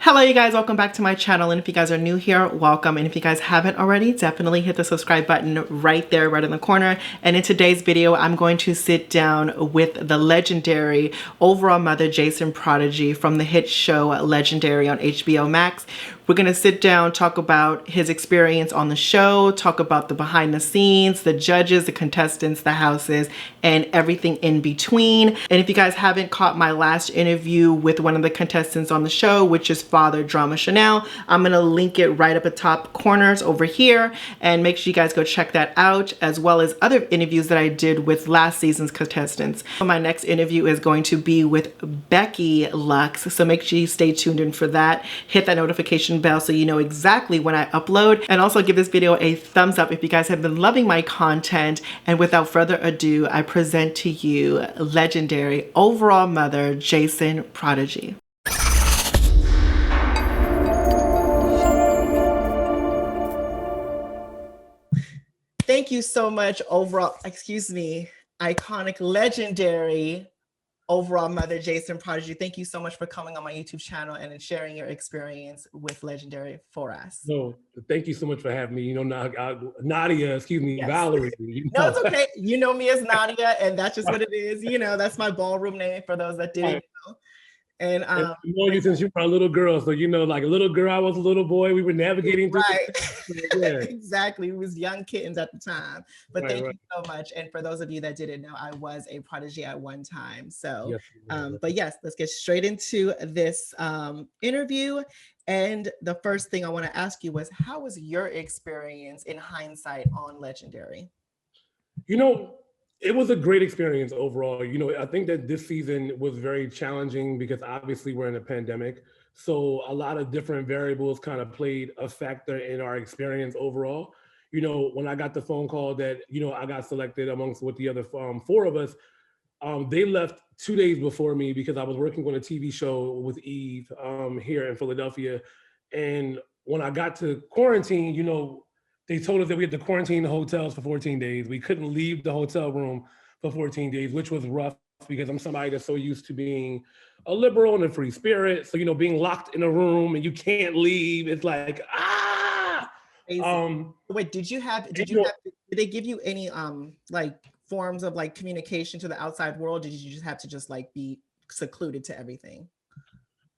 Hello you guys, welcome back to my channel, and if you guys are new here, welcome, and if you guys haven't already, definitely hit the subscribe button right there, right in the corner. And in today's video, I'm going to sit down with the legendary overall mother, Jacen Prodigy, from the hit show Legendary on HBO Max. We're going to sit down, talk about his experience on the show, talk about the behind the scenes, the judges, the contestants, the houses, and everything in between. And if you guys haven't caught my last interview with one of the contestants on the show, which is Father Drama Chanel, I'm going to link it right up at top corners over here, and make sure you guys go check that out, as well as other interviews that I did with last season's contestants. My next interview is going to be with Becky Lux, so make sure you stay tuned in for that. Hit that notification bell so you know exactly when I upload, and also give this video a thumbs up if you guys have been loving my content. And without further ado, I present to you legendary overall mother, Jacen Prodigy. Thank you so much, iconic, legendary overall mother, Jacen Prodigy. Thank you so much for coming on my YouTube channel and sharing your experience with Legendary for us. No, thank you so much for having me. You know, Nadia, excuse me, yes. Valerie. No, it's okay. You know me as Nadia, and that's just what it is. You know, that's my ballroom name for those that didn't know. And I've known you since you were a little girl, so you know, like a little girl, I was a little boy. We were navigating through. Right. Yeah. Exactly. We was young kittens at the time. But thank you so much. And for those of you that didn't know, I was a prodigy at one time. So, yes, but yes, let's get straight into this interview. And the first thing I want to ask you was, how was your experience in hindsight on Legendary? You know, it was a great experience overall. You know, I think that this season was very challenging because obviously we're in a pandemic. So a lot of different variables kind of played a factor in our experience overall. You know, when I got the phone call that, you know, I got selected amongst with the other four of us, they left 2 days before me because I was working on a TV show with Eve here in Philadelphia. And when I got to quarantine, you know, they told us that we had to quarantine the hotels for 14 days. We couldn't leave the hotel room for 14 days, which was rough because I'm somebody that's so used to being a liberal and a free spirit. So, you know, being locked in a room and you can't leave, it's like, ah! Wait, did they give you any like forms of like communication to the outside world? Did you just have to just like be secluded to everything?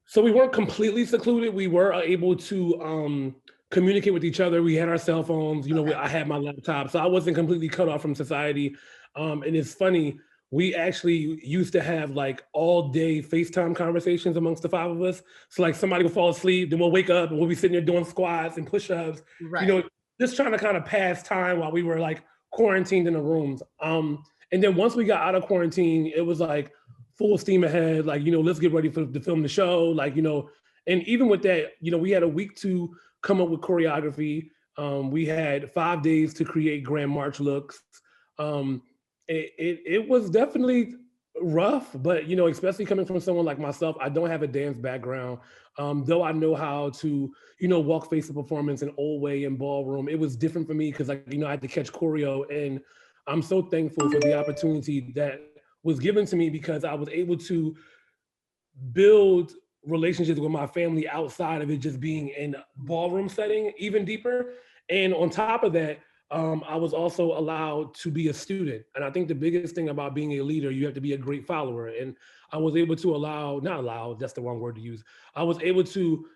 So we weren't completely secluded. We were able to communicate with each other. We had our cell phones, you know, I had my laptop, so I wasn't completely cut off from society. And it's funny, we actually used to have like all day FaceTime conversations amongst the five of us. So like somebody would fall asleep, then we'll wake up and we'll be sitting there doing squats and push-ups, you know, just trying to kind of pass time while we were like quarantined in the rooms. And then once we got out of quarantine, it was like full steam ahead, like, you know, let's get ready to film the show. Like, you know, and even with that, you know, we had a week to come up with choreography. We had 5 days to create grand march looks. It was definitely rough, but, you know, especially coming from someone like myself, I don't have a dance background. Though I know how to, you know, walk face of performance in Old Way and Ballroom, it was different for me because, like, you know, I had to catch choreo, and I'm so thankful for the opportunity that was given to me because I was able to build relationships with my family outside of it just being in a ballroom setting even deeper. And on top of that, I was also allowed to be a student. And I think the biggest thing about being a leader, you have to be a great follower. And I was able to not allow, that's the wrong word to use. I was able to,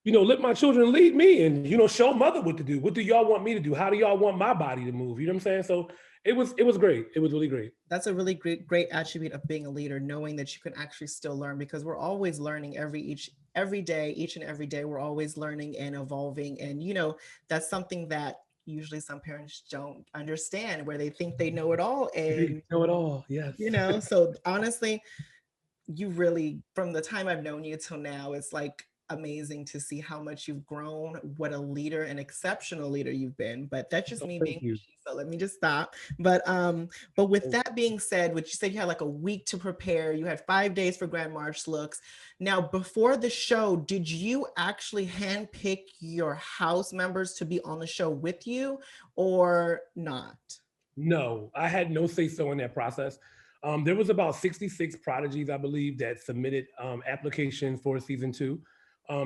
you know, let my children lead me and, you know, show mother what to do. What do y'all want me to do? How do y'all want my body to move? You know what I'm saying? So it was great. It was really great. That's a really great attribute of being a leader, knowing that you can actually still learn, because we're always learning each and every day. We're always learning and evolving. And, you know, that's something that usually some parents don't understand, where they think they know it all. And they know it all, yes. You know, so honestly, you really, from the time I've known you till now, it's like amazing to see how much you've grown, what a leader, an exceptional leader you've been. But that's just me being pushy, so let me just stop. But with that being said, what you said, you had like a week to prepare, you had 5 days for grand march looks. Now, before the show, did you actually handpick your house members to be on the show with you or not? No, I had no say-so in that process. There was about 66 prodigies, I believe, that submitted applications for season 2.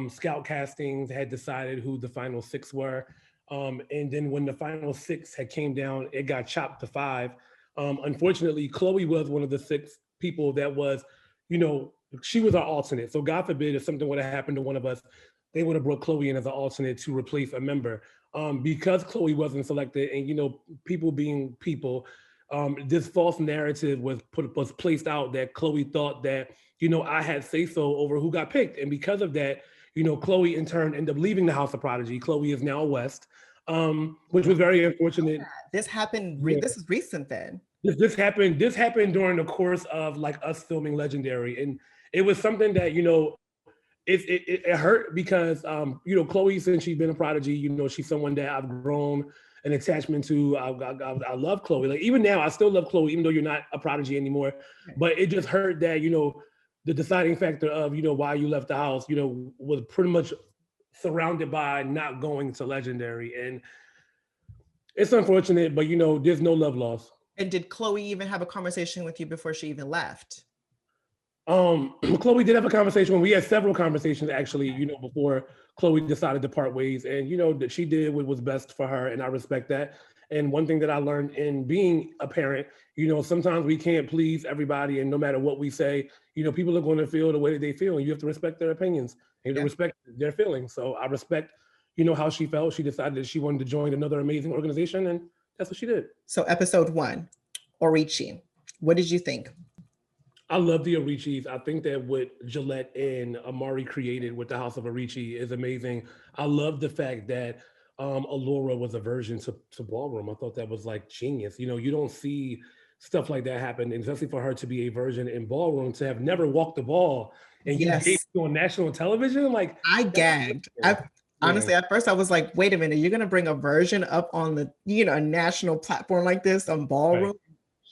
Scout castings had decided who the final six were. And then when the final six had came down, it got chopped to five. Unfortunately, Chloe was one of the six people that was, you know, she was our alternate. So God forbid if something would have happened to one of us, they would have brought Chloe in as an alternate to replace a member. Because Chloe wasn't selected, and people being people, this false narrative was placed out that Chloe thought that I had say so over who got picked, and because of that, Chloe in turn ended up leaving the House of Prodigy. Chloe is now West, which was very unfortunate. This happened. Yeah. This is recent then. This happened. This happened during the course of like us filming Legendary, and it was something that it hurt because Chloe, since she's been a Prodigy, she's someone that I've grown an attachment to. I love Chloe. Like even now, I still love Chloe, even though you're not a Prodigy anymore. But it just hurt that the deciding factor of why you left the house was pretty much surrounded by not going to Legendary, and it's unfortunate, but there's no love lost. And did Chloe even have a conversation with you before she even left? Chloe did have a conversation. We had several conversations actually, before Chloe decided to part ways, and that she did what was best for her, and I respect that. And one thing that I learned in being a parent, sometimes we can't please everybody, and no matter what we say, people are going to feel the way that they feel, and you have to respect their opinions. You have to respect their feelings. So I respect, how she felt. She decided that she wanted to join another amazing organization, and that's what she did. So episode 1, Orichi. What did you think? I love the Orichis. I think that what Gillette and Amari created with the House of Orichi is amazing. I love the fact that Allura was a version to Ballroom. I thought that was like genius. You don't see stuff like that happen, and especially for her to be a version in Ballroom, to have never walked the ball, and you gave it on national television. Like I gagged. Honestly, at first I was like, wait a minute, you're gonna bring a version up on the a national platform like this on Ballroom?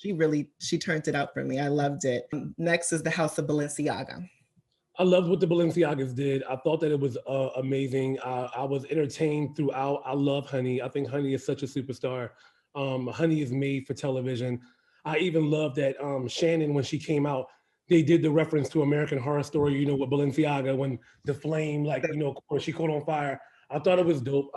Right. She turned it out for me. I loved it. Next is the House of Balenciaga. I loved what the Balenciagas did. I thought that it was amazing. I was entertained throughout. I love Honey. I think Honey is such a superstar. Honey is made for television. I even love that Shannon, when she came out, they did the reference to American Horror Story, with Balenciaga, when the flame, of course, she caught on fire. I thought it was dope.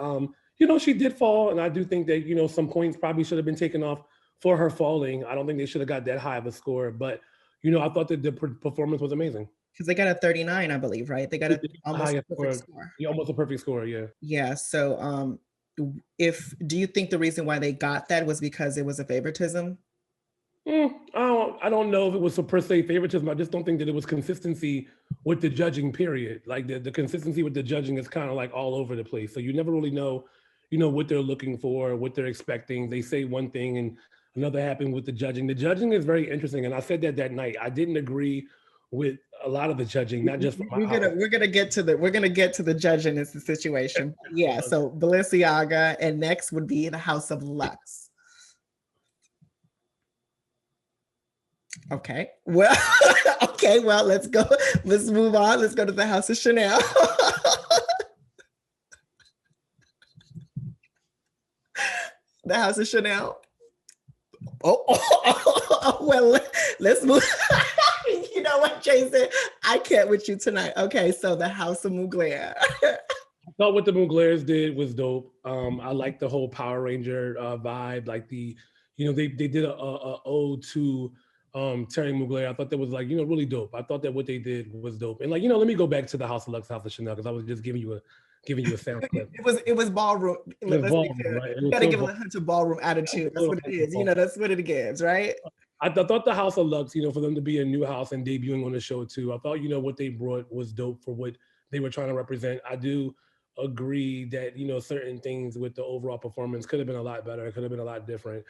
She did fall, and I do think that, some points probably should have been taken off for her falling. I don't think they should have got that high of a score, but I thought that the performance was amazing. Because they got a 39, I believe, right? They got almost a perfect score. Yeah, almost a perfect score, yeah. Yeah. So, do you think the reason why they got that was because it was a favoritism? I don't know if it was per se favoritism. I just don't think that it was consistency with the judging period. Like the consistency with the judging is kind of like all over the place. So you never really know, what they're looking for, what they're expecting. They say one thing and another happened with the judging. The judging is very interesting. And I said that night. I didn't agree with a lot of the judging, not just from we're gonna get to the judging in the situation. Yeah. So Balenciaga, and next would be the House of Lux. Okay. Well, let's go. Let's move on. Let's go to the House of Chanel. The House of Chanel. Well, let's move. You know what, Jacen? I can't with you tonight. Okay, so the House of Mugler. I thought what the Muglers did was dope. I like the whole Power Ranger vibe. Like they did a ode to Terry Mugler. I thought that was really dope. I thought that what they did was dope. And let me go back to the House of Lux, House of Chanel, because I was just giving you a sound clip. It was Ballroom. Ballroom, right? You gotta give a Hunter Ballroom attitude. That's what it is. That's what it gives, right? I thought the House of Lux, for them to be a new house and debuting on the show too. I thought, what they brought was dope for what they were trying to represent. I do agree that, certain things with the overall performance could have been a lot better. It could have been a lot different.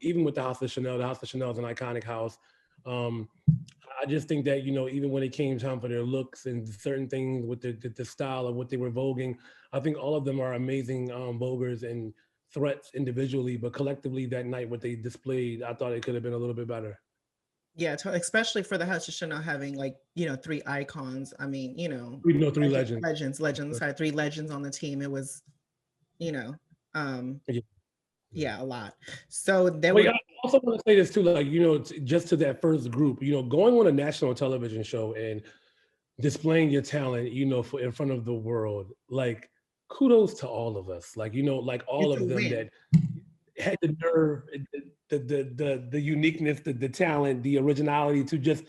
Even with the House of Chanel is an iconic house. I just think that, even when it came time for their looks and certain things with the style of what they were voguing, I think all of them are amazing voguers and threats individually, but collectively that night, what they displayed, I thought it could have been a little bit better. Yeah, especially for the House of Chanel having 3 icons. I mean, 3 legends. Sorry, 3 legends on the team. It was, yeah, a lot. So there I also want to say this too, just to that first group, going on a national television show and displaying your talent, for in front of the world. Like, kudos to all of us. Like, like all It's a of them win. that had the nerve, the uniqueness, the talent, the originality to just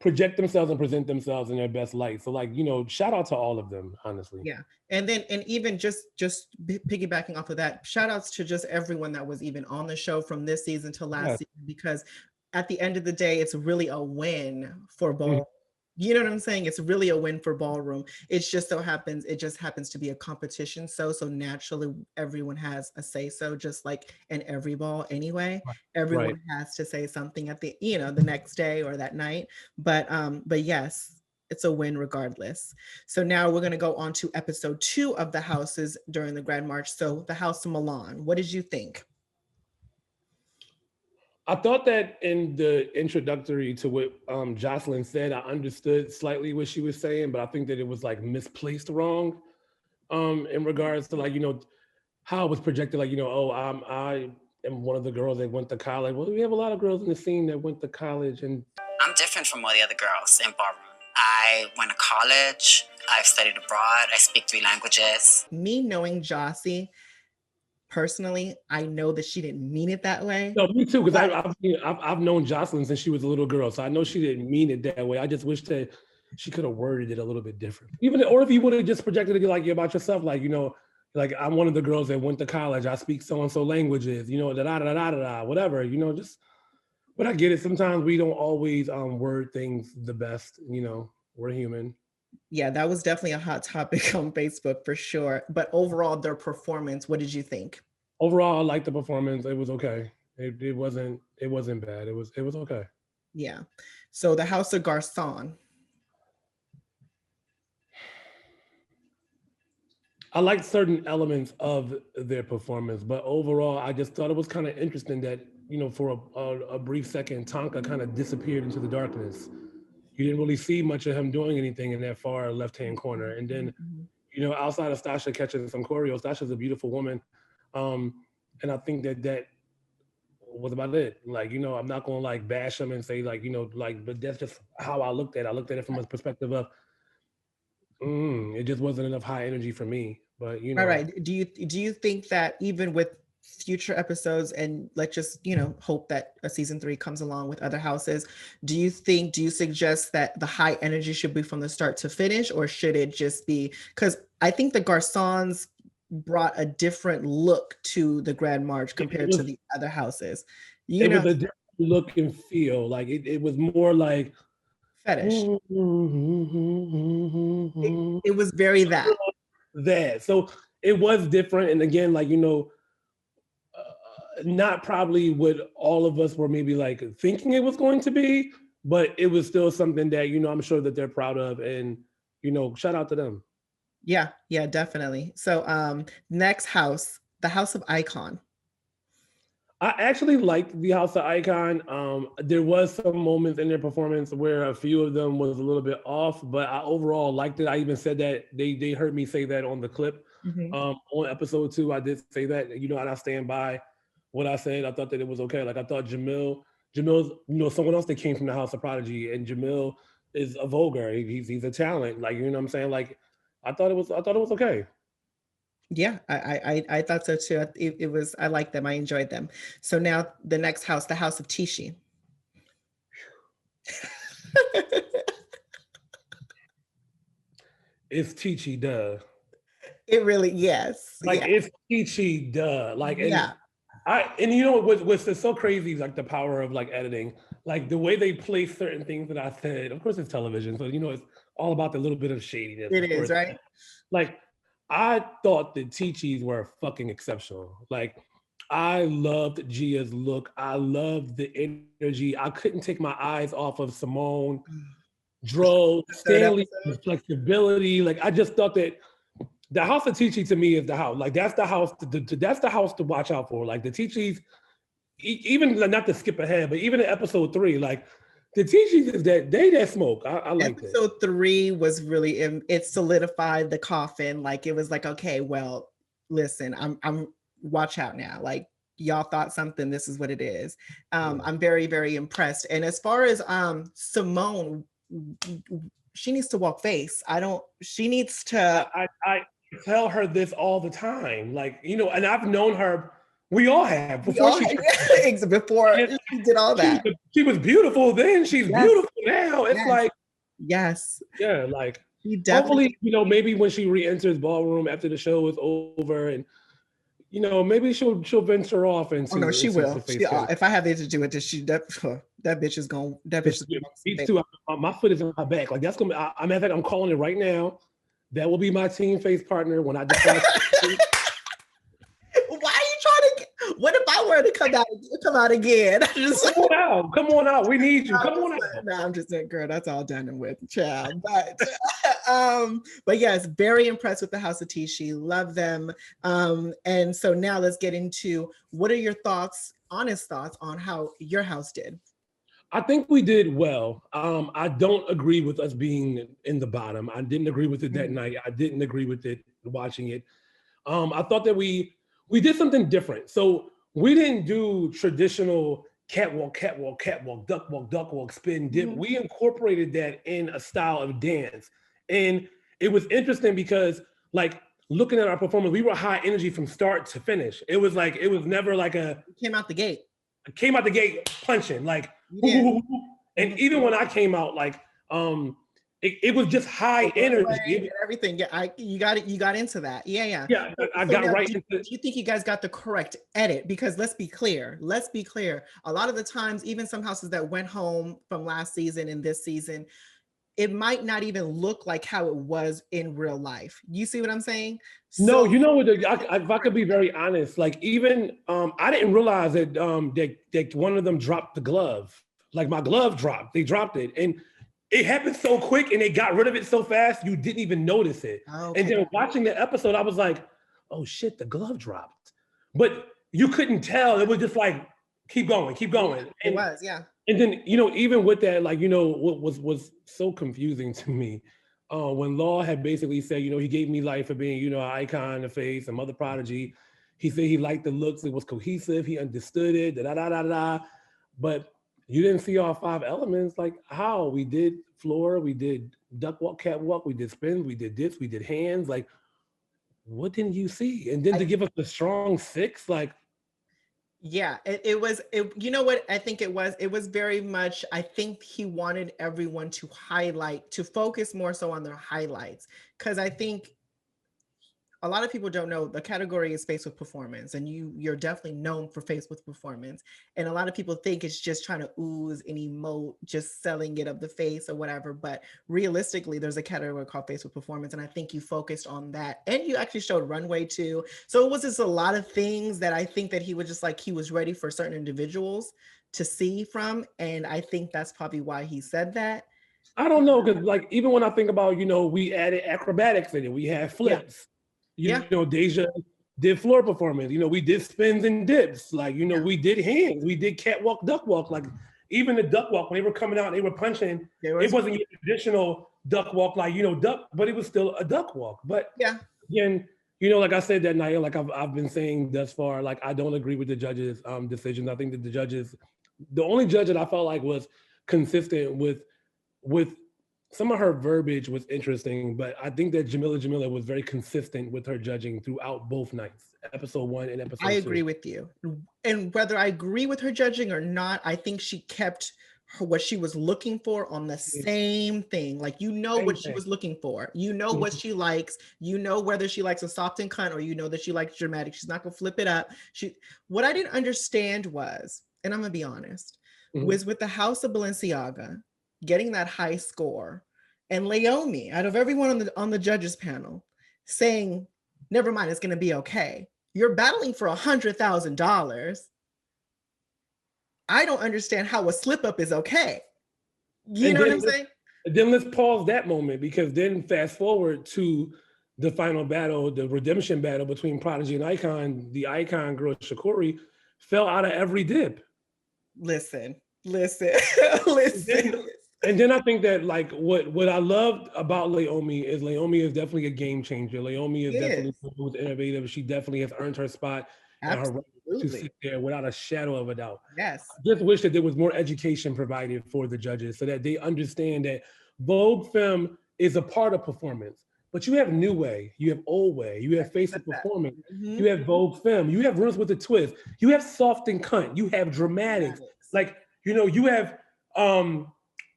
project themselves and present themselves in their best light. So, like, shout out to all of them, honestly. Yeah. And then, and even piggybacking off of that, shout outs to just everyone that was even on the show from this season to last Yeah. season, because at the end of the day, it's really a win for Mhm. Ball. You know what I'm saying? It's really a win for Ballroom. It just happens to be a competition. So naturally everyone has a say so, just like in every ball anyway. Right. Everyone has to say something at the next day or that night. But yes, it's a win regardless. So now we're going to go on to episode 2 of the houses during the Grand March. So the House of Milan. What did you think? I thought that in the introductory to what Jocelyn said, I understood slightly what she was saying, but I think that it was like misplaced wrong in regards to, like, how it was projected, like, I am one of the girls that went to college. Well, we have a lot of girls in the scene that went to college, and I'm different from all the other girls in Ballroom. I went to college, I've studied abroad, I speak 3 languages. Me knowing Jossie personally, I know that she didn't mean it that way. no, me too, because But I've known Jocelyn since she was a little girl, so I know she didn't mean it that way. I just wish that she could have worded it a little bit different. Even, or if you would have just projected it like about yourself, like, like, I'm one of the girls that went to college. I speak so and so languages, da da da da da, whatever, just. But I get it. Sometimes we don't always word things the best. We're human. yeah, that was definitely a hot topic on Facebook for sure. But overall, their performance, what did you think? Overall, I liked the performance. It was okay. It wasn't bad. It was okay. Yeah. So the House of Garcon. I liked certain elements of their performance, but overall, I just thought it was kind of interesting that, for a brief second, Tonka kind of disappeared into the darkness. You didn't really see much of him doing anything in that far left-hand corner. And then, outside of Stasha catching some choreo, Stasha's a beautiful woman. Um, and I think that was about it. Like, I'm not going to like bash him and say, like, like, but that's just how I looked at it. I looked at it from a perspective of, it just wasn't enough high energy for me. But, All right. Do you think that even with future episodes, and let's just hope that a season 3 comes along with other houses, do you suggest that the high energy should be from the start to finish, or should it just be, because I think the Garcons brought a different look to the Grand March compared to the other houses. It was a different look and feel. Like, it was more like fetish. It was very that. So it was different. And again, like, not probably what all of us were maybe like thinking it was going to be, but it was still something that, I'm sure that they're proud of, and, shout out to them. Yeah, definitely. So next house, the House of Icon. I actually liked the House of Icon. There was some moments in their performance where a few of them was a little bit off, but I overall liked it. I even said that they heard me say that on the clip. On episode 2, I did say that, and I stand by what I said. I thought that it was okay. Like, I thought Jamil's, someone else that came from the House of Prodigy, and Jamil is a vulgar. He's a talent. Like, you know what I'm saying? Like, I thought it was okay. Yeah, I thought so too. It was, I liked them. I enjoyed them. So now the next house, the House of Tishi. It's Tichi, duh. It really, yes. Like, it's Tichi, duh. Like, and yeah. And what's so crazy is like the power of like editing, like the way they place certain things that I said. Of course, it's television, so it's all about the little bit of shadiness. It is, right? Like, I thought the Tichis were fucking exceptional. Like, I loved Gia's look. I loved the energy. I couldn't take my eyes off of Simone, Dro, Stanley, the flexibility. Like, I just thought that the House of Tichi to me is the house. Like, that's the house. That's the house to watch out for. Like, the Tichis, even not to skip ahead, but even in episode 3, like, the Tichis is that smoke. I like that. Episode 3 was really, it solidified the coffin. Like, it was like, okay, well, listen, I'm watch out now. Like, y'all thought something, this is what it is. I'm very, very impressed. And as far as Simone, she needs to walk face. She needs to. I tell her this all the time. Like, you know, and I've known her, we all have, We before all, she before and she did all that. she was beautiful then, she's Yes. beautiful now. It's Yes. like, yes. yeah, like She definitely. hopefully, you know, maybe when she re-enters Ballroom after the show is over, and you know, maybe she'll venture off into Oh no, she into will. the face She, cam. if I have it to do it, that bitch is going. That bitch is going. These two, my foot is on my back. Like that's gonna. Matter of fact, I'm calling it right now. That will be my team face partner when I decide. Why are you trying to? What if I were to come out again? Come on out. We need you. Come on out. No, I'm just saying, girl, that's all done and with, child. But yes, very impressed with the House of Tishy. Love them. And so now let's get into what are your thoughts, honest thoughts on how your house did? I think we did well. I don't agree with us being in the bottom. I didn't agree with it that night. I didn't agree with it watching it. I thought that we did something different. So we didn't do traditional catwalk, duck walk, spin, dip. We incorporated that in a style of dance. And it was interesting because like looking at our performance, we were high energy from start to finish. It was never like came out the gate. I came out the gate punching like, and even when I came out, like, it was just high energy. Everything. Yeah, you got into that. Yeah. Yeah, I got right into it. Do you think you guys got the correct edit? Because let's be clear. A lot of the times, even some houses that went home from last season and this season, it might not even look like how it was in real life. You see what I'm saying? No, you know what? If I could be very honest, like even I didn't realize that that one of them dropped the glove. Like my glove dropped. They dropped it, and it happened so quick, and they got rid of it so fast you didn't even notice it. Okay. And then watching the episode, I was like, "Oh shit, the glove dropped," but you couldn't tell. It was just like, keep going. It was, yeah. And then, you know, even with that, like, you know, what was so confusing to me, when Law had basically said, you know, he gave me life for being, you know, an icon, the face, a mother prodigy. He said he liked the looks, it was cohesive, he understood it, but you didn't see all 5 elements. Like how? We did floor, we did duck walk, catwalk, we did spins, we did dips, we did hands. Like, what didn't you see? And then to give us the strong 6, like, yeah, it was, you know what I think it was very much, I think he wanted everyone to focus more so on their highlights. Because I think a lot of people don't know the category is face with performance, and you're definitely known for face with performance. And a lot of people think it's just trying to ooze and emote, just selling it up the face or whatever. But realistically, there's a category called face with performance. And I think you focused on that. And you actually showed runway too. So it was just a lot of things that I think that he was just like, he was ready for certain individuals to see from. And I think that's probably why he said that. I don't know, because like, even when I think about, you know, we added acrobatics in it, we had flips. You know, Deja did floor performance. You know, we did spins and dips. Like, you know, we did hands. We did catwalk, duck walk. Like, even the duck walk, when they were coming out, they were punching. It wasn't your traditional duck walk, like, you know, duck, but it was still a duck walk. But again, you know, like I said that night, like I've been saying thus far, like I don't agree with the judges' decisions. I think that the only judge that I felt like was consistent with some of her verbiage was interesting, but I think that Jamila was very consistent with her judging throughout both nights, episode 1 and episode 2. I agree with you. And whether I agree with her judging or not, I think she kept what she was looking for on the same thing. Like, you know what she was looking for. You know what she likes. You know whether she likes a soft and cunt or you know that she likes dramatic. She's not going to flip it up. What I didn't understand was, and I'm going to be honest, was with the House of Balenciaga getting that high score, and Leomi, out of everyone on the judges panel, saying, "Never mind, it's going to be okay." You're battling for $100,000. I don't understand how a slip up is okay. You know what I'm saying? Then let's pause that moment, because then fast forward to the final battle, the redemption battle between Prodigy and Icon. The Icon girl Shakori fell out of every dip. Listen. And then I think that, like, what I loved about Leomi is definitely a game changer. Leomi is definitely innovative. She definitely has earned her spot and her right to sit there without a shadow of a doubt. Yes. I just wish that there was more education provided for the judges so that they understand that Vogue Femme is a part of performance. But you have New Way, you have Old Way, you have Face of Performance, you have Vogue Femme, you have Runs with a Twist, you have Soft and Cunt, you have Dramatics. Like, you have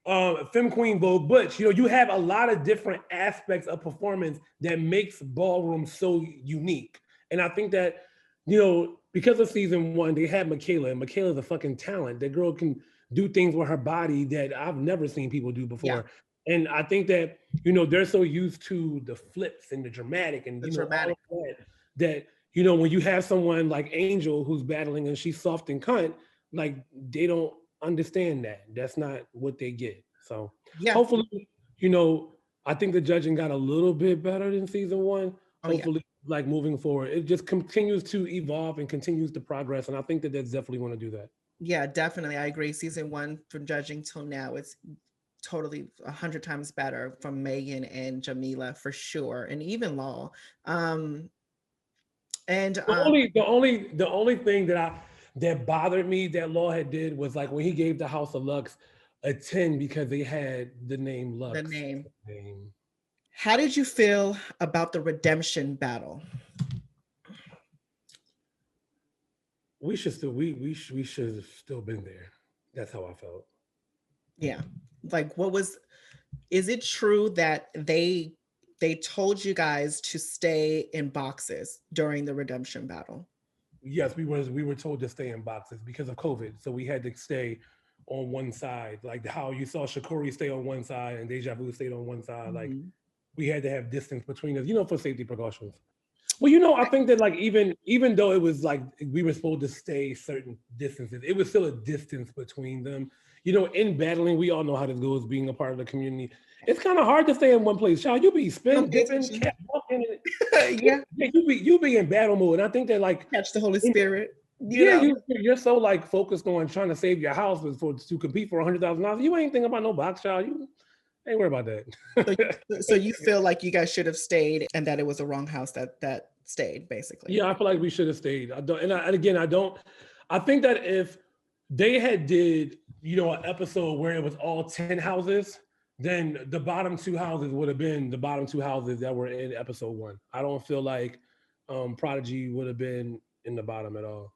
Femme Queen Vogue Butch. You have a lot of different aspects of performance that makes Ballroom so unique. And I think that, because of season 1, they had Michaela, and Michaela's a fucking talent. That girl can do things with her body that I've never seen people do before. Yeah. And I think that, they're so used to the flips and the dramatic and, all of that, when you have someone like Angel who's battling and she's soft and cunt, like, they don't understand that. That's not what they get. So hopefully, I think the judging got a little bit better than season 1. Hopefully, like, moving forward, it just continues to evolve and continues to progress. And I think that that's definitely want to do that. Yeah, definitely. I agree. Season 1 from judging till now, it's totally 100 times better from Megan and Jamila for sure. And even Law. The only thing that bothered me that Law had did was, like, when he gave the House of Lux a 10 because they had the name Lux. The name. How did you feel about the redemption battle? We should have still been there. That's how I felt. Yeah. Like, is it true that they told you guys to stay in boxes during the redemption battle? Yes, we were told to stay in boxes because of COVID. So we had to stay on one side, like how you saw Shakuri stay on one side and Deja Vu stayed on one side. Like, we had to have distance between us, for safety precautions. Well, I think that, like, even though it was like we were supposed to stay certain distances, it was still a distance between them. In battling, we all know how this goes, being a part of the community. It's kind of hard to stay in one place. Child, you be spin dipping, you be in battle mode. And I think that, like, catch the Holy Spirit. You're so, like, focused on trying to save your house to compete for $100,000. You ain't thinking about no box, child. You ain't worried about that. So you feel like you guys should have stayed, and that it was the wrong house that stayed, basically. Yeah, I feel like we should have stayed. I think that if they had did, an episode where it was all 10 houses, then the bottom 2 houses would have been the bottom 2 houses that were in episode 1. I don't feel like Prodigy would have been in the bottom at all.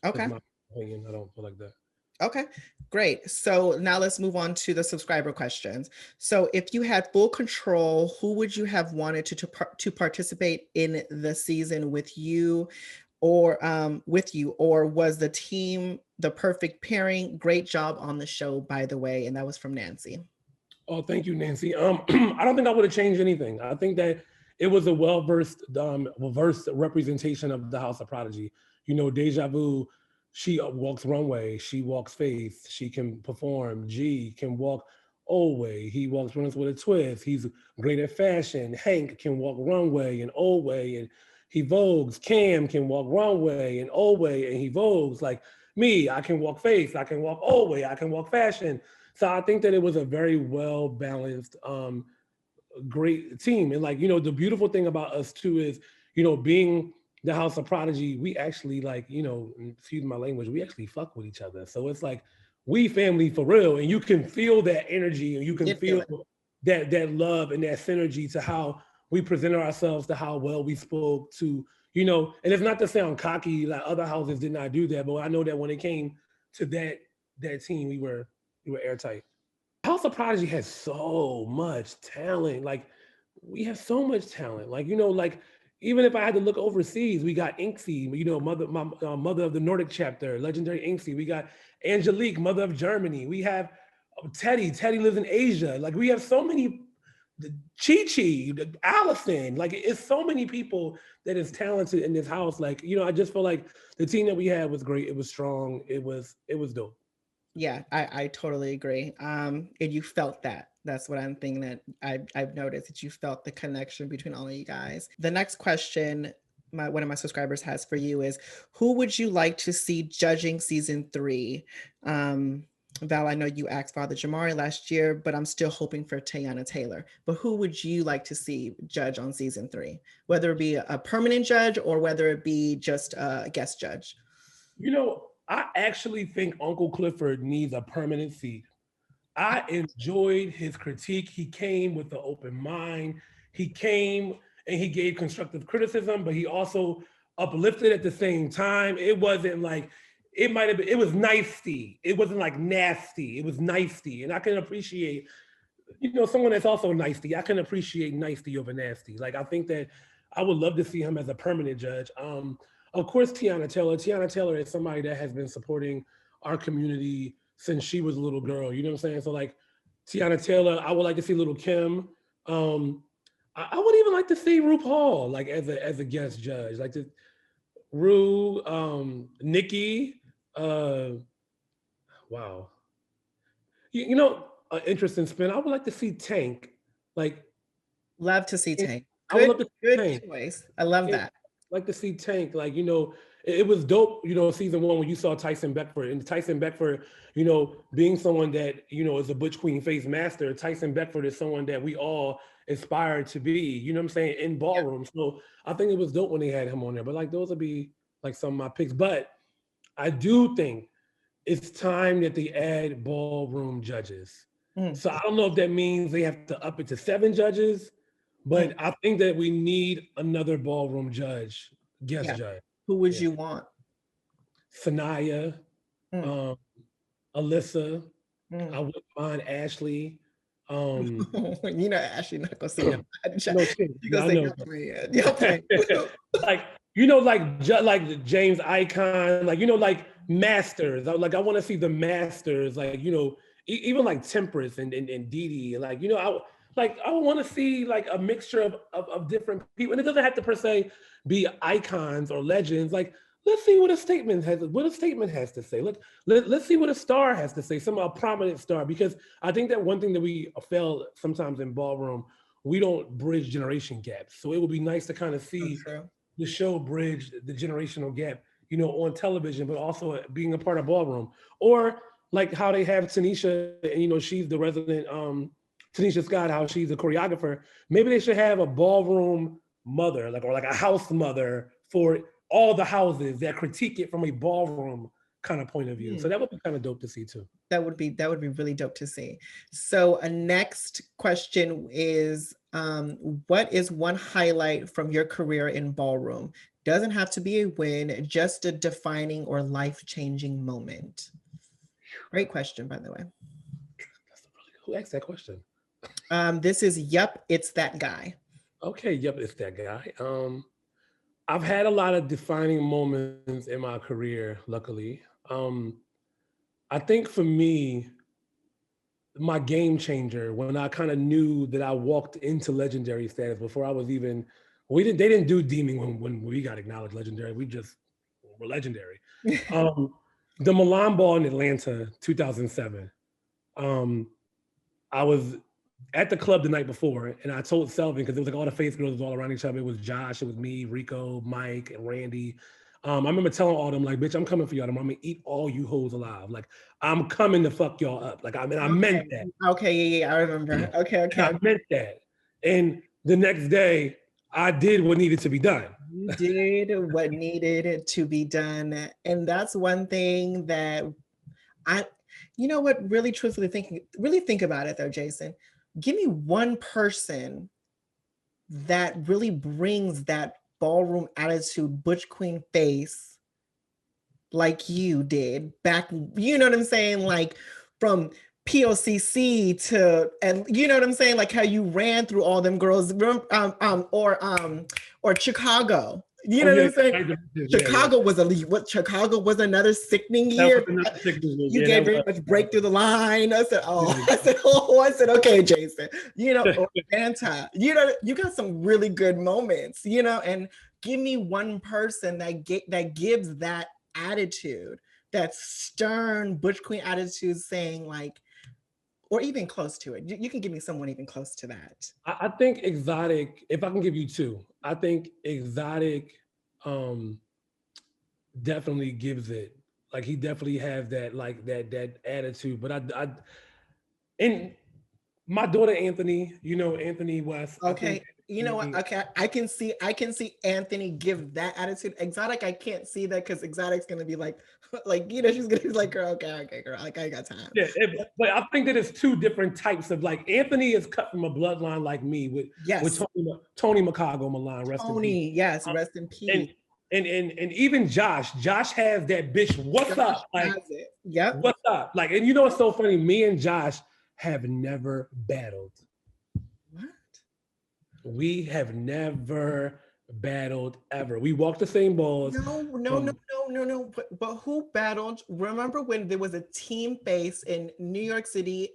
Okay. That's my opinion. I don't feel like that. Okay, great. So now let's move on to the subscriber questions. So if you had full control, who would you have wanted to participate in the season with you, or was the team the perfect pairing? Great job on the show, by the way. And that was from Nancy. Oh, thank you, Nancy. I don't think I would have changed anything. I think that it was a well-versed representation of the House of Prodigy. Deja Vu, she walks runway, she walks face, she can perform. G can walk old way, he walks runs with a twist. He's great at fashion. Hank can walk runway and old way, and he vogues. Cam can walk runway and old way, and he vogues. Like me, I can walk face, I can walk old way, I can walk fashion. So I think that it was a very well balanced, great team. And, like, the beautiful thing about us too is, being the House of Prodigy, we actually, like, excuse my language, we actually fuck with each other. So it's like we family for real, and you can feel that energy, and you can feel that love and that synergy to how we presented ourselves, to how well we spoke to, and it's not to sound cocky, like other houses did not do that, but I know that when it came to that team, we were airtight. House of Prodigy has so much talent. Like, we have so much talent. Like, like, even if I had to look overseas, we got Inksy, mother of the Nordic chapter, legendary Inksy. We got Angelique, mother of Germany. We have Teddy. Teddy lives in Asia. Like, we have so many, Chi-Chi, Allison. Like, it's so many people that is talented in this house. Like, I just feel like the team that we had was great. It was strong. It was dope. Yeah, I totally agree. And you felt that. That's what I'm thinking, that I've noticed, that you felt the connection between all of you guys. The next question one of my subscribers has for you is, who would you like to see judging season 3? Val, I know you asked Father Jamari last year, but I'm still hoping for Tayana Taylor. But who would you like to see judge on season 3? Whether it be a permanent judge or whether it be just a guest judge? I actually think Uncle Clifford needs a permanent seat. I enjoyed his critique. He came with an open mind. He came and he gave constructive criticism, but he also uplifted at the same time. It wasn't like, it might have been, it was nicey. It wasn't like nasty. It was nicey. And I can appreciate, someone that's also nicey. I can appreciate nicey over nasty. Like, I think that I would love to see him as a permanent judge. Of course, Tiana Taylor. Tiana Taylor is somebody that has been supporting our community since she was a little girl. You know what I'm saying? So like Tiana Taylor, I would like to see Little Kim. I would even like to see RuPaul like as a guest judge. Like the Ru, Nikki. Wow. An interesting spin. I would like to see Tank. Like, Love to see Tank. I would love to see Good Tank. choice. I love Yeah, that. like to see Tank. Like, it was dope, season one when you saw Tyson Beckford. And Tyson Beckford, being someone that, is a Butch Queen face master, Tyson Beckford is someone that we all aspire to be, you know what I'm saying, in Ballroom. So I think it was dope when they had him on there. But like those would be like some of my picks. But I do think it's time that they add Ballroom judges. So I don't know if that means they have to up it to 7 judges, but I think that we need another Ballroom guest judge. Who would you want? Sanaya, Alyssa. I wouldn't mind Ashley. Ashley not gonna say no. No shit. She gonna say no plan. Your plan. like James Icon, like masters. I want to see the masters, even like Temperance and Dee Dee, I want to see like a mixture of different people, and it doesn't have to per se be icons or legends. Like, let's see what a statement has to say. Let's see what a star has to say, a prominent star, because I think that one thing that we fail sometimes in Ballroom, we don't bridge generation gaps. So it would be nice to kind of see the show bridge the generational gap, on television, but also being a part of Ballroom. Or like how they have Tanisha, and she's the resident Tanisha Scott, how she's a choreographer. Maybe they should have a Ballroom mother, or like a house mother for all the houses that critique it from a Ballroom kind of point of view. So that would be kind of dope to see too. That would be really dope to see. So a next question is, what is one highlight from your career in Ballroom? Doesn't have to be a win, just a defining or life-changing moment. Great question, by the way. Who asked that question? This is Yup, It's That Guy. Okay, Yup, It's That Guy. I've had a lot of defining moments in my career, luckily. I think for me, my game changer, when I kind of knew that I walked into legendary status before I was even, they didn't do deeming when we got acknowledged legendary. We just were legendary. The Milan Ball in Atlanta, 2007. I was at the club the night before, and I told Selvin, because it was like all the face girls was all around each other. It was Josh, it was me, Rico, Mike, and Randy. I remember telling all them, like, bitch, I'm coming for y'all. I'm gonna eat all you hoes alive. Like, I'm coming to fuck y'all up. Like, I meant that. Okay, yeah, I remember. Okay. I meant that. And the next day, I did what needed to be done. You did what needed to be done. And that's one thing that really truthfully think about it though, Jacen. Give me one person that really brings that Ballroom attitude, Butch Queen face, like you did back, you know what I'm saying? Like from POCC to, and you know what I'm saying? Like how you ran through all them girls, or Chicago. You know what I'm saying? Chicago was Chicago was another sickening year. You gave very much break through the line. I said, okay, Jacen. Atlanta. You got some really good moments, and give me one person that gives that attitude, that stern Butch Queen attitude, saying like, or even close to it. You can give me someone even close to that. I think Exotic, if I can give you two, I think Exotic definitely gives it. Like he definitely has that, like that attitude. But and my daughter Anthony, Anthony West. Okay. You know what? Okay, I can see Anthony give that attitude. Exotic, I can't see that because Exotic's gonna be like, she's gonna be like, girl, okay, girl, like I ain't got time. Yeah, but I think that it's two different types of like Anthony is cut from a bloodline like me with Tony McCogo Milan, rest in peace. Yes, rest in peace. And even Josh has that bitch. What's up? Like, yep. What's up? Like, and you know what's so funny? Me and Josh have never battled. What? We have never battled ever. We walk the same balls. No. But who battled? Remember when there was a team face in New York City?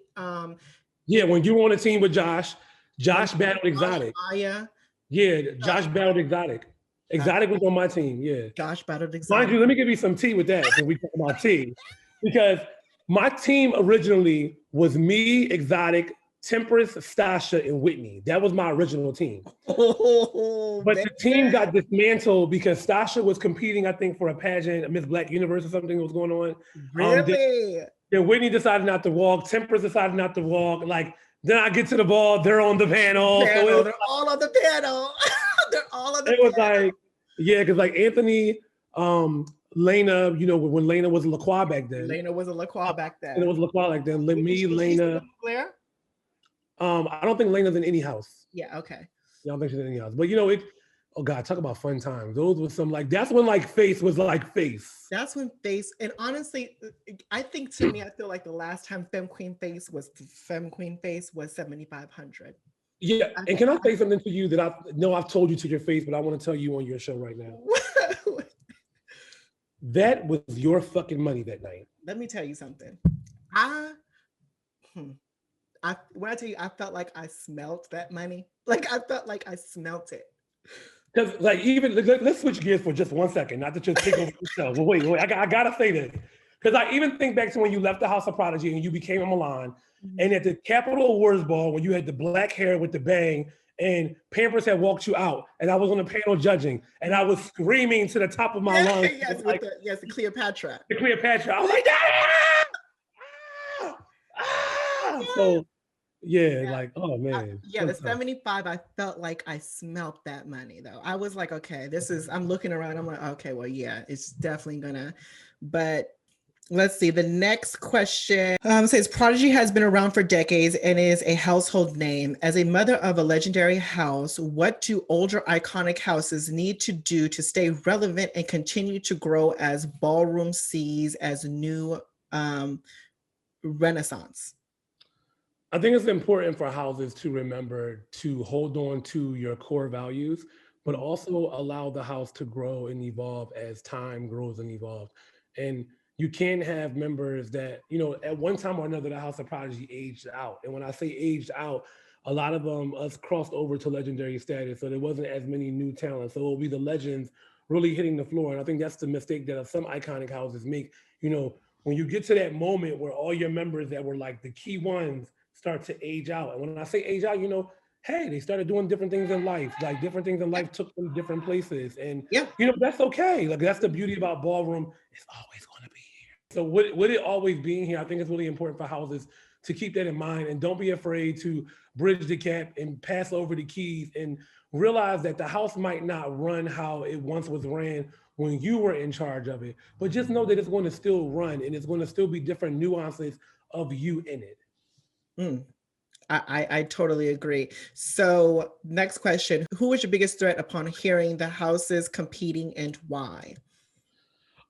Yeah, when you were on a team with Josh battled Exotic. Yeah, Josh battled Exotic. Exotic was on my team. Yeah. Josh battled Exotic. Mind you, let me give you some tea with that when we talk about tea. Because my team originally was me, Exotic, Temperance, Stasha, and Whitney. That was my original team. But the team got dismantled because Stasha was competing, I think, for a pageant, Miss Black Universe or something that was going on. Really? Then Whitney decided not to walk. Temperance decided not to walk. Like, then I get to the ball, they're on the panel. They're all on the panel. They're all on the panel. It was like, yeah, because like Anthony, Lena, you know, when Lena was a LaCroix back then. Lena was a LaCroix back then. And it was LaCroix like then. Me, Lena. Claire? I don't think Lena's in any house. Yeah, okay. I don't think she's in any house. But you know, oh God, talk about fun times. Those were some like, that's when like Face was like Face. That's when Face, and honestly, I think to me, I feel like the last time Femme Queen Face was 7,500. Yeah, and can I say something to you that I know I've told you to your face, but I want to tell you on your show right now. That was your fucking money that night. Let me tell you something. When I tell you, I felt like I smelt that money. Like I felt like I smelt it. Because like even let's switch gears for just 1 second. Not that you're taking over the show. But wait, I gotta say this. Because I even think back to when you left the House of Prodigy and you became a Milan, and at the Capitol Awards ball when you had the black hair with the bang and Pampers had walked you out and I was on the panel judging and I was screaming to the top of my lungs. Yes, like, the Cleopatra. The Cleopatra. I was like, ah! So yeah, like, oh man. The 75, I felt like I smelt that money though. I was like, okay, I'm looking around. I'm like, okay, well, yeah, it's definitely gonna, but let's see. The next question says Prodigy has been around for decades and is a household name. As a mother of a legendary house, what do older iconic houses need to do to stay relevant and continue to grow as Ballroom sees as new renaissance? I think it's important for houses to remember to hold on to your core values, but also allow the house to grow and evolve as time grows and evolves. And you can't have members that, you know, at one time or another, the House of Prodigy aged out. And when I say aged out, a lot of us crossed over to legendary status. So there wasn't as many new talents. So it'll be the legends really hitting the floor. And I think that's the mistake that some iconic houses make. You know, when you get to that moment where all your members that were like the key ones start to age out. And when I say age out, you know, hey, they started doing different things in life. Like different things in life took them different places. And, you know, that's okay. Like that's the beauty about Ballroom. It's always going to be here. So with it always being here, I think it's really important for houses to keep that in mind and don't be afraid to bridge the gap and pass over the keys and realize that the house might not run how it once was ran when you were in charge of it, but just know that it's going to still run and it's going to still be different nuances of you in it. I totally agree. So next question, who was your biggest threat upon hearing the houses competing and why?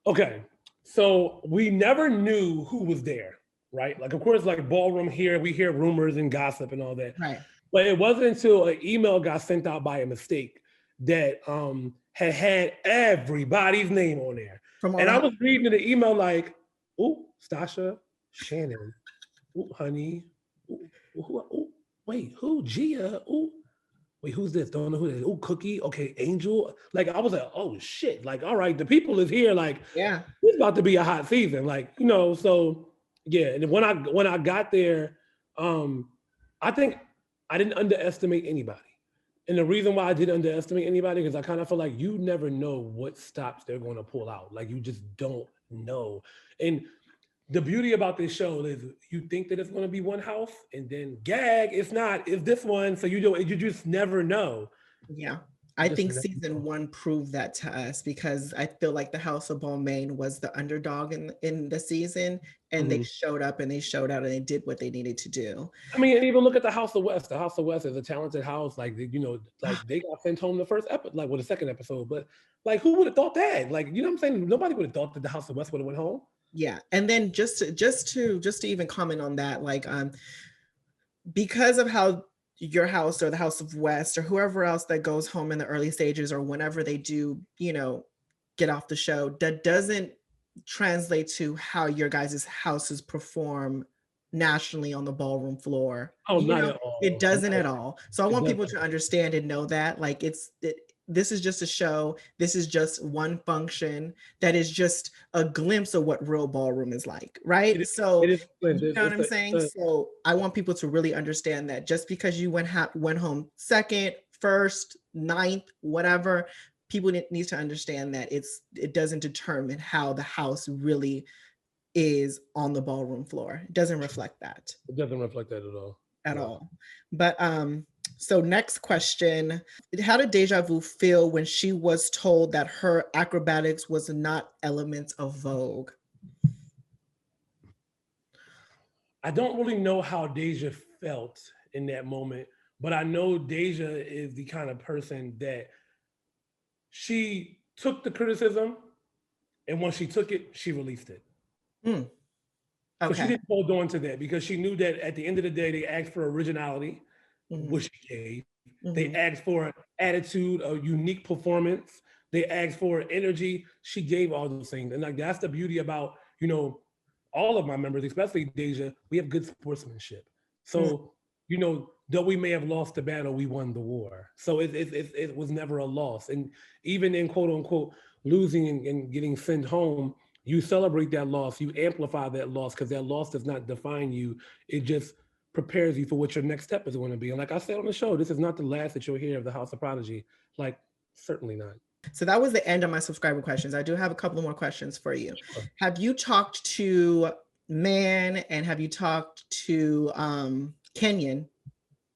Okay, so we never knew who was there, right? Like, of course, like Ballroom here, we hear rumors and gossip and all that. Right. But it wasn't until an email got sent out by a mistake that had everybody's name on there. And I was reading the email like, ooh, Stasha, Shannon, ooh, honey, ooh, wait, who? Gia? Ooh, wait, who's this? Don't know who that is. Ooh, Cookie. Okay, Angel. Like I was like, oh shit. Like, all right, the people is here. Like, yeah, it's about to be a hot season. Like, you know, so yeah. And when I got there, I think I didn't underestimate anybody. And the reason why I didn't underestimate anybody is I kind of feel like you never know what stops they're going to pull out. Like you just don't know. And the beauty about this show is you think that it's going to be one house, and then gag, it's not. It's this one. So you just never know. Yeah. You I just think never season know. one proved that to us because I feel like the House of Balmain was the underdog in the season, and they Mhm. showed up and they showed out and they did what they needed to do. I mean, and even look at the House of West. The House of West is a talented house. Like like they got sent home the first episode, like the second episode. But like, who would have thought that? Like, you know what I'm saying? Nobody would have thought that the House of West would have went home. Yeah. And then just to even comment on that, like because of how your house or the House of West or whoever else that goes home in the early stages or whenever they do, get off the show, that doesn't translate to how your guys' houses perform nationally on the ballroom floor. Oh, not at It all. doesn't at all. So I It want people doesn't. to understand and know that, like, this is just a show. This is just one function that is just a glimpse of what real ballroom is like, It right? is. So It is. you know what I'm saying? It's So I want people to really understand that just because you went home second, first, ninth, whatever, people need to understand that it doesn't determine how the house really is on the ballroom floor. It doesn't reflect that it doesn't reflect that at all. at No. all. But so next question, how did Deja Vu feel when she was told that her acrobatics was not elements of Vogue? I don't really know how Deja felt in that moment, but I know Deja is the kind of person that she took the criticism, and once she took it, she released it. Mm, So she okay. didn't hold on to that because she knew that at the end of the day, they asked for originality, Mm-hmm, which she gave. They mm-hmm, asked for attitude, a unique performance. They asked for energy. She gave all those things. And like that's the beauty about, all of my members, especially Deja, we have good sportsmanship. mm, So, though we may have lost the battle, we won the war. So it was never a loss. And even in quote unquote losing and getting sent home, you celebrate that loss, you amplify that loss because that loss does not define you. It just prepares you for what your next step is going to be. And like I said on the show, this is not the last that you'll hear of the House of Prodigy. Like, certainly not. So that was the end of my subscriber questions. I do have a couple more questions for you. Sure. Have you talked to Man and have you talked to Kenyon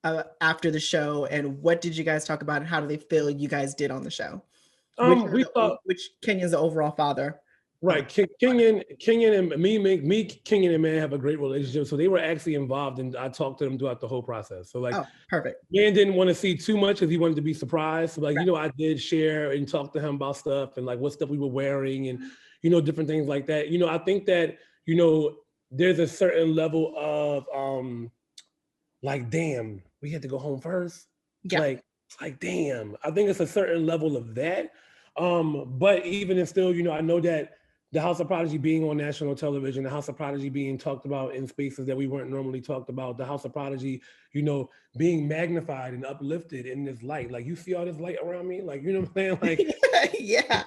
after the show? And what did you guys talk about and how do they feel you guys did on the show? We thought Which Kenyon's the overall father? right. Kenyon and Kenyon and Man have a great relationship. So they were actually involved and I talked to them throughout the whole process. So like Oh, perfect. Man didn't want to see too much because he wanted to be surprised. So like, Right. I did share and talk to him about stuff and like what stuff we were wearing and different things like that. I think that, there's a certain level of like, damn, we had to go home first. Yeah. Like, damn. I think it's a certain level of that. But even and still, I know that the House of Prodigy being on national television, the House of Prodigy being talked about in spaces that we weren't normally talked about, the House of Prodigy, being magnified and uplifted in this light. Like you see all this light around me, like you know what I'm saying? Like Yeah.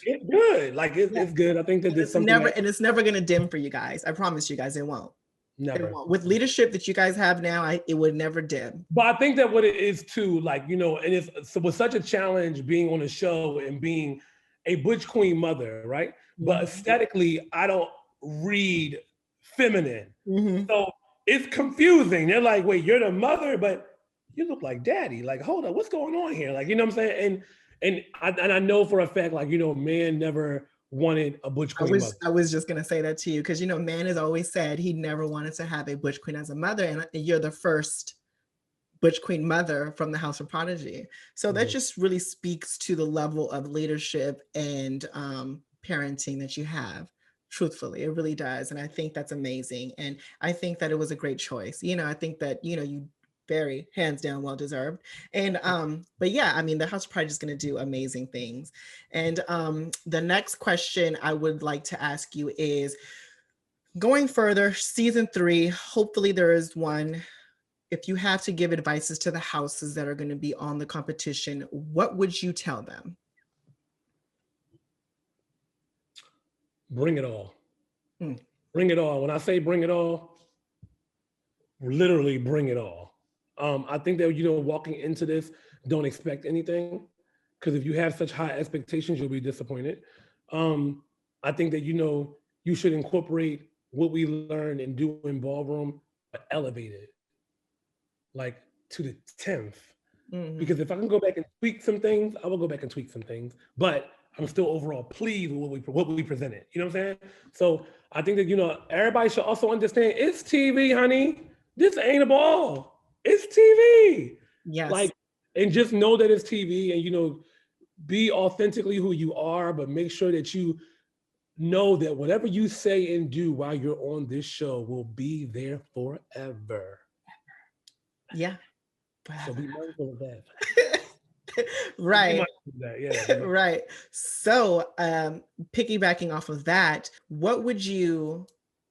it's good. Like it's good. I think that there's something It's never gonna dim for you guys. I promise you guys it won't. never. It won't. With leadership that you guys have now, it would never dim. But I think that what it is too, like, and it's so was such a challenge being on a show and being a butch queen mother, right? But aesthetically, I don't read feminine. Mm-hmm. So it's confusing. They're like, wait, you're the mother, but you look like daddy. Like, hold on, what's going on here? Like, you know what I'm saying? And I know for a fact, like, Man never wanted a butch queen mother. I was just gonna say that to you because Man has always said he never wanted to have a butch queen as a mother, and you're the first butch queen mother from the House of Prodigy. So that just really speaks to the level of leadership and parenting that you have. Truthfully, it really does, and I think that's amazing. And I think that it was a great choice. I think that you very hands down well deserved. And but yeah, I mean the House of Prodigy is going to do amazing things. And the next question I would like to ask you is, going further, season 3, hopefully there is one. If you have to give advices to the houses that are going to be on the competition, what would you tell them? Bring it all. Hmm. Bring it all. When I say bring it all, literally bring it all. I think that, walking into this, don't expect anything. Because if you have such high expectations, you'll be disappointed. I think that, you should incorporate what we learned and do in ballroom, but elevated like to the 10th. Because if I can go back and tweak some things, I will go back and tweak some things. But I'm still overall pleased with what we presented. You know what I'm saying? So I think that, you know, everybody should also understand it's TV, honey. This ain't a ball. It's TV. Yes. Like, and just know that it's TV, and, you know, be authentically who you are, but make sure that you know that whatever you say and do while you're on this show will be there forever. Yeah. So be mindful of that. Right. Yeah. Right. So, piggybacking off of that, what would you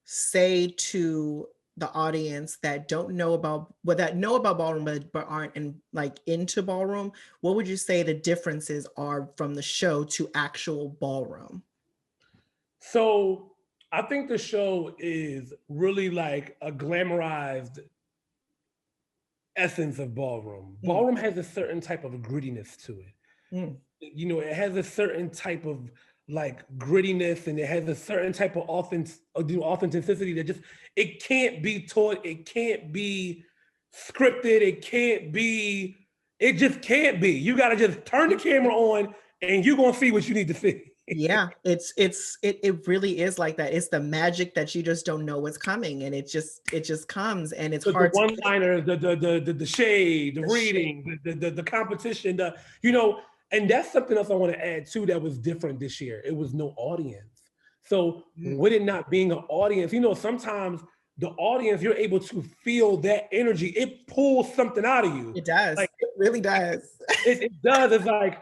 say to the audience that don't know about, well, that know about ballroom but aren't like into ballroom? What would you say the differences are from the show to actual ballroom? So I think the show is really like a glamorized essence of ballroom. Ballroom has a certain type of grittiness to it. You know, it has a certain type of like grittiness, and it has a certain type of authenticity that just, it can't be taught, it can't be scripted, it just can't be. You got to just turn the camera on and you're going to see what you need to see. Yeah, it really is like that. It's the magic that you just don't know what's coming, and it just comes, and it's hard the to one-liners, the shade, the reading, the competition, you know, and that's something else I want to add too that was different this year. It was no audience. So with it not being an audience, you know, sometimes the audience, you're able to feel that energy. It pulls something out of you. It does. Like, it really does. It does. It's like,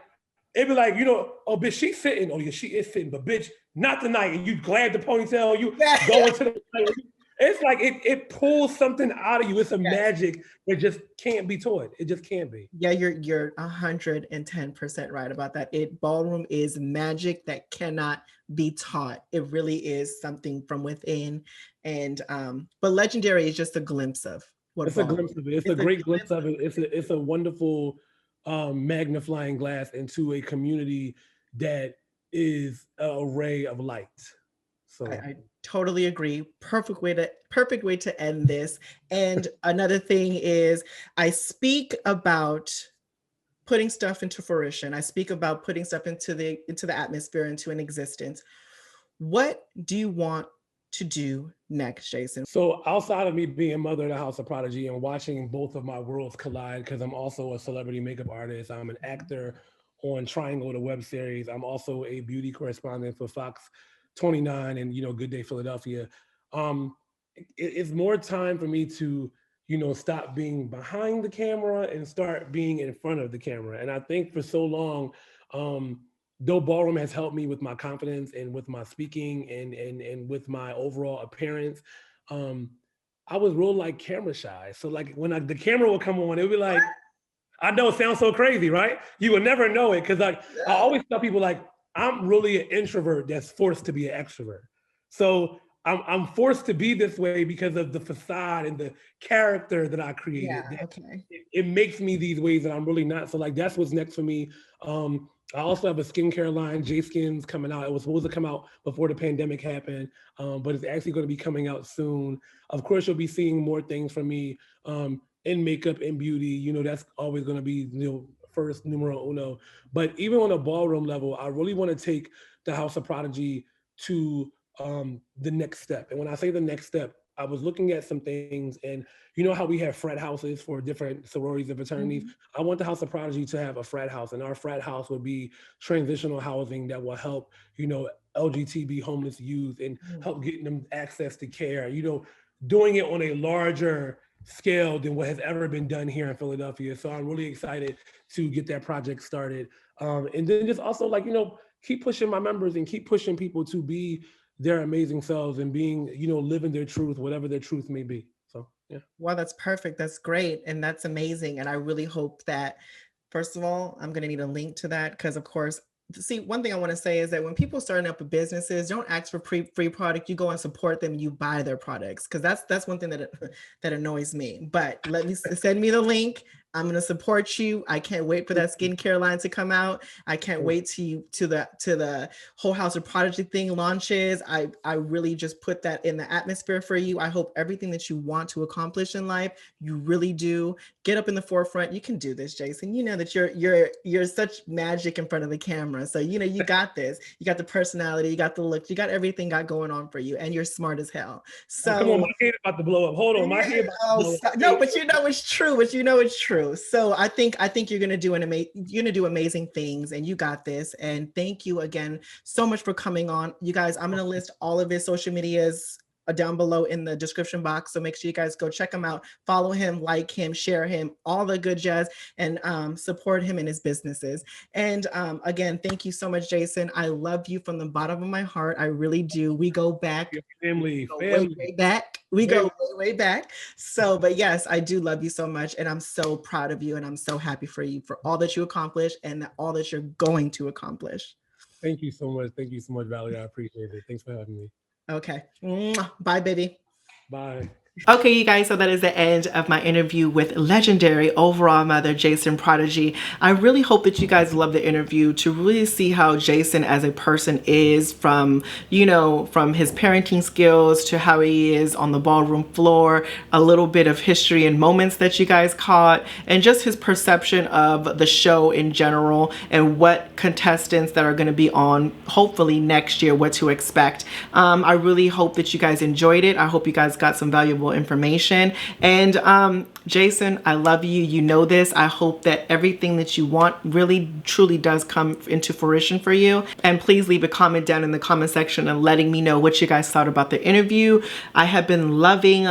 it'd be like, you know, oh, bitch, she's sitting. Oh, yeah, she is sitting. But, bitch, not tonight. And you grab the ponytail. You go into the... It's like it pulls something out of you. It's a magic that just can't be taught. It just can't be. Yeah, you're 110% right about that. Ballroom is magic that cannot be taught. It really is something from within. And but Legendary is just a glimpse of what it's a glimpse of it. It's a great glimpse of it. It's a wonderful magnifying glass into a community that is an array of light. So I totally agree. Perfect way to end this. And another thing is, I speak about putting stuff into fruition. I speak about putting stuff into the atmosphere, into an existence. What do you want to do next, Jacen? So outside of me being mother of the House of Prodigy and watching both of my worlds collide, because I'm also a celebrity makeup artist, I'm an actor on Triangle, the web series. I'm also a beauty correspondent for Fox 29 and, you know, Good Day Philadelphia. It's more time for me to, you know, stop being behind the camera and start being in front of the camera. And I think for so long, though Ballroom has helped me with my confidence and with my speaking and with my overall appearance, I was real like camera shy. So like when the camera would come on, it would be like, I know it sounds so crazy, right? You would never know it. Cause like, I always tell people like, I'm really an introvert that's forced to be an extrovert. So I'm forced to be this way because of the facade and the character that I created. Yeah, okay. It makes me these ways that I'm really not. So like, that's what's next for me. I also have a skincare line, Jacen, coming out. It was supposed to come out before the pandemic happened, but it's actually going to be coming out soon. Of course, you'll be seeing more things from me in makeup and beauty. You know, that's always going to be, you know, first numero uno. But even on a ballroom level, I really want to take the House of Prodigy to the next step. And when I say the next step, I was looking at some things, and you know how we have frat houses for different sororities and fraternities? I want the House of Prodigy to have a frat house, and our frat house would be transitional housing that will help, you know, LGBT homeless youth and help getting them access to care, you know, doing it on a larger scale than what has ever been done here in Philadelphia. So I'm really excited to get that project started. And then just also like, you know, keep pushing my members and keep pushing people to be their amazing selves and being, you know, living their truth, whatever their truth may be. So, yeah. Well, that's perfect. That's great. And that's amazing. And I really hope that, first of all, I'm going to need a link to that because, of course, see, one thing I want to say is that when people starting up businesses, don't ask for free product. You go and support them. You buy their products because that's one thing that annoys me. But send me the link. I'm gonna support you. I can't wait for that skincare line to come out. I can't wait to the whole House of Prodigy thing launches. I really just put that in the atmosphere for you. I hope everything that you want to accomplish in life, you really do. Get up in the forefront. You can do this, Jacen. You know that you're such magic in front of the camera. So you know you got this. You got the personality, you got the look, you got everything got going on for you, and you're smart as hell. So come on, my head about to blow up. Hold on, my head about to blow up. No, but you know it's true. But you know it's true. So I think you're gonna do amazing things, and you got this. And thank you again so much for coming on, you guys. I'm gonna list all of his social medias down below in the description box, so make sure you guys go check him out, follow him, like him, share him, all the good jazz, and support him in his businesses. And again, thank you so much, Jacen. I love you from the bottom of my heart. I really do. We go back, family. Way back. We go way back. So, but yes, I do love you so much, and I'm so proud of you, and I'm so happy for you for all that you accomplished and all that you're going to accomplish. Thank you so much. Thank you so much, Valerie. I appreciate it. Thanks for having me. Okay. Bye, baby. Bye. Okay, you guys, so that is the end of my interview with legendary overall mother Jacen Prodigy. I really hope that you guys love the interview to really see how Jacen as a person is, from, you know, from his parenting skills to how he is on the ballroom floor, a little bit of history and moments that you guys caught, and just his perception of the show in general and what contestants that are going to be on hopefully next year, what to expect. I really hope that you guys enjoyed it. I hope you guys got some valuable information. And Jacen, I love you. You know this. I hope that everything that you want really truly does come into fruition for you. And please leave a comment down in the comment section and letting me know what you guys thought about the interview. I have been loving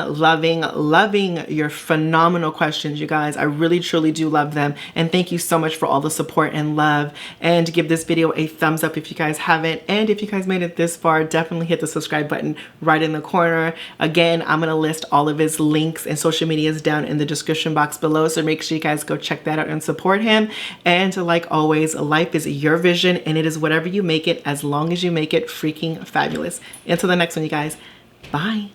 your phenomenal questions, you guys. I really truly do love them. And thank you so much for all the support and love. And give this video a thumbs up if you guys haven't. And if you guys made it this far, definitely hit the subscribe button right in the corner. Again, I'm going to list all of his links and social medias down in the description box below, so make sure you guys go check that out and support him. And like always, life is your vision, and it is whatever you make it, as long as you make it freaking fabulous. Until the next one, you guys. Bye.